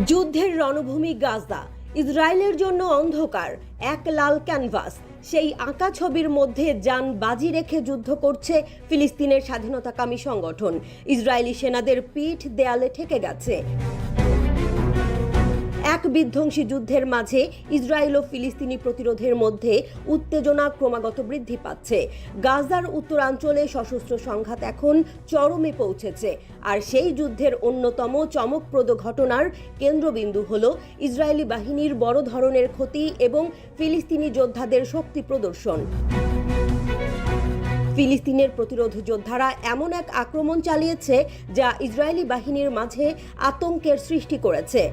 যুদ্ধের রণভূমি গাজা, ইসরায়েলের জন্য অন্ধকার এক লাল ক্যানভাস। সেই আঁকা ছবির মধ্যে যান বাজি রেখে যুদ্ধ করছে ফিলিস্তিনের স্বাধীনতাকামী সংগঠন। ইসরায়েলি সেনাদের পিঠ দেয়ালে ঠেকে গেছে। এক বিধ্বংসী যুদ্ধের মাঝে ইসরায়েল ও ফিলিস্তিনি প্রতিরোধের মধ্যে উত্তেজনা ক্রমাগত বৃদ্ধি পাচ্ছে। গাজার উত্তরাঞ্চলে সশস্ত্র সংঘাত এখন চরমে পৌঁছেছে, আর সেই যুদ্ধের অন্যতম চমকপ্রদ ঘটনার কেন্দ্রবিন্দু হল ইসরায়েলি বাহিনীর বড় ধরনের ক্ষতি এবং ফিলিস্তিনি যোদ্ধাদের শক্তি প্রদর্শন। ফিলিস্তিনের প্রতিরোধ যোদ্ধারা এমন এক আক্রমণ চালিয়েছে যা ইসরায়েলি বাহিনীর মাঝে আতঙ্কের সৃষ্টি করেছে।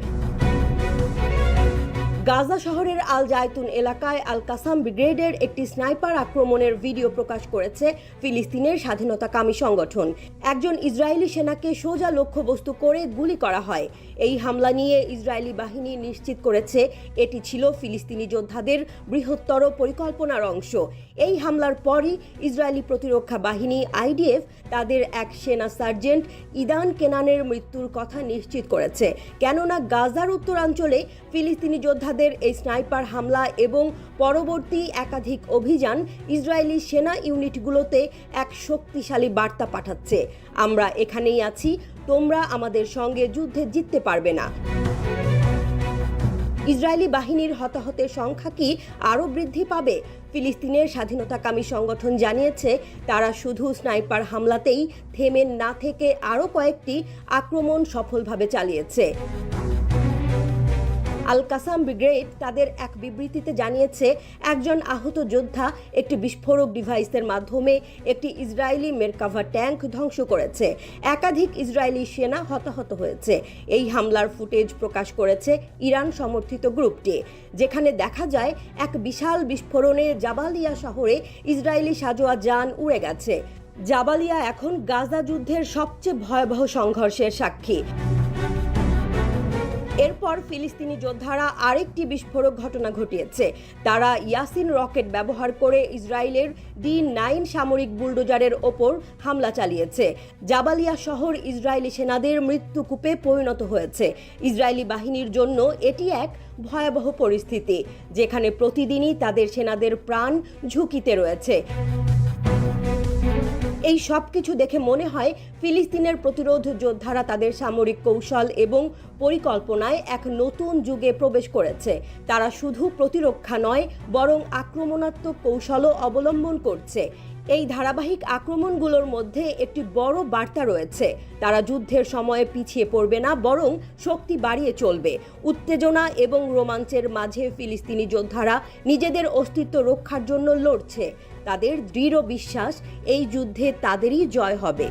গাজা শহরের আল জায়তুন এলাকায় আল কাসাম ব্রিগেডের একটি স্নাইপার আক্রমণের ভিডিও প্রকাশ করেছে ফিলিস্তিনের স্বাধীনতাকামী সংগঠন। একজন ইসরায়েলি সেনাকে সোজা লক্ষ্যবস্তু করে গুলি করা হয়। এই হামলা নিয়ে ইসরায়েলি বাহিনী নিশ্চিত করেছে এটি ছিল ফিলিস্তিনি যোদ্ধাদের বৃহত্তর পরিকল্পনার অংশ। এই হামলার পরই ইসরায়েলি প্রতিরক্ষা বাহিনী আইডিএফ তাদের এক সেনা সার্জেন্ট ইদান কেনানের মৃত্যুর কথা নিশ্চিত করেছে। কেননা গাজার উত্তরাঞ্চলে ফিলিস্তিনি যোদ্ধাদের এই স্নাইপার হামলা এবং পরবর্তী একাধিক অভিযান ইসরায়েলি সেনা ইউনিটগুলোতে এক শক্তিশালী বার্তা পাঠাচ্ছে, আমরা এখানেই আছি, তোমরা আমাদের সঙ্গে যুদ্ধে জিততে পারবে না। ইসরায়েলি বাহিনীর হতাহতের সংখ্যা কি আরও বৃদ্ধি পাবে? ফিলিস্তিনের স্বাধীনতাকামী সংগঠন জানিয়েছে তারা শুধু স্নাইপার হামলাতেই থেমে না থেকে আরও কয়েকটি আক্রমণ সফলভাবে চালিয়েছে। আল কাসাম ব্রিগেড তাদের এক বিবৃতিতে জানিয়েছে একজন আহত যোদ্ধা একটি বিস্ফোরক ডিভাইসের মাধ্যমে একটি ইসরায়েলি মেরকাভা ট্যাঙ্ক ধ্বংস করেছে। একাধিক ইসরায়েলি সেনা হতাহত হয়েছে। এই হামলার ফুটেজ প্রকাশ করেছে ইরান সমর্থিত গ্রুপটি, যেখানে দেখা যায় এক বিশাল বিস্ফোরণে জাবালিয়া শহরে ইসরায়েলি সাজোয়া যান উড়ে গেছে। জাবালিয়া এখন গাজা যুদ্ধের সবচেয়ে ভয়াবহ সংঘর্ষের সাক্ষী। এরপর ফিলিস্তিনি যোদ্ধারা আরেকটি বিস্ফোরক ঘটনা ঘটিয়েছে। তারা ইয়াসিন রকেট ব্যবহার করে ইসরায়েলের D9 সামরিক বুলডোজারের ওপর হামলা চালিয়েছে। জাবালিয়া শহর ইসরায়েলি সেনাদের মৃত্যুকূপে পরিণত হয়েছে। ইসরায়েলি বাহিনীর জন্য এটি এক ভয়াবহ পরিস্থিতি, যেখানে প্রতিদিনই তাদের সেনাদের প্রাণ ঝুঁকিতে রয়েছে। এই সব কিছু দেখে মনে হয় ফিলিস্তিনের প্রতিরোধ যোদ্ধারা তাদের সামরিক কৌশল এবং পরিকল্পনায় এক নতুন যুগে প্রবেশ করেছে। তারা শুধু প্রতিরক্ষা নয়, বরং আক্রমণাত্মক কৌশলও অবলম্বন করছে। এই ধারাবাহিক আক্রমণগুলোর মধ্যে একটি বড় বার্তা রয়েছে। তারা যুদ্ধের সময়ে পিছিয়ে পড়বে না, বরং শক্তি বাড়িয়ে চলবে। উত্তেজনা এবং রোমাঞ্চের মাঝে ফিলিস্তিনি যোদ্ধারা নিজেদের অস্তিত্ব রক্ষার জন্য লড়ছে। তাদের দৃঢ় বিশ্বাস এই যুদ্ধে তাদেরই জয় হবে।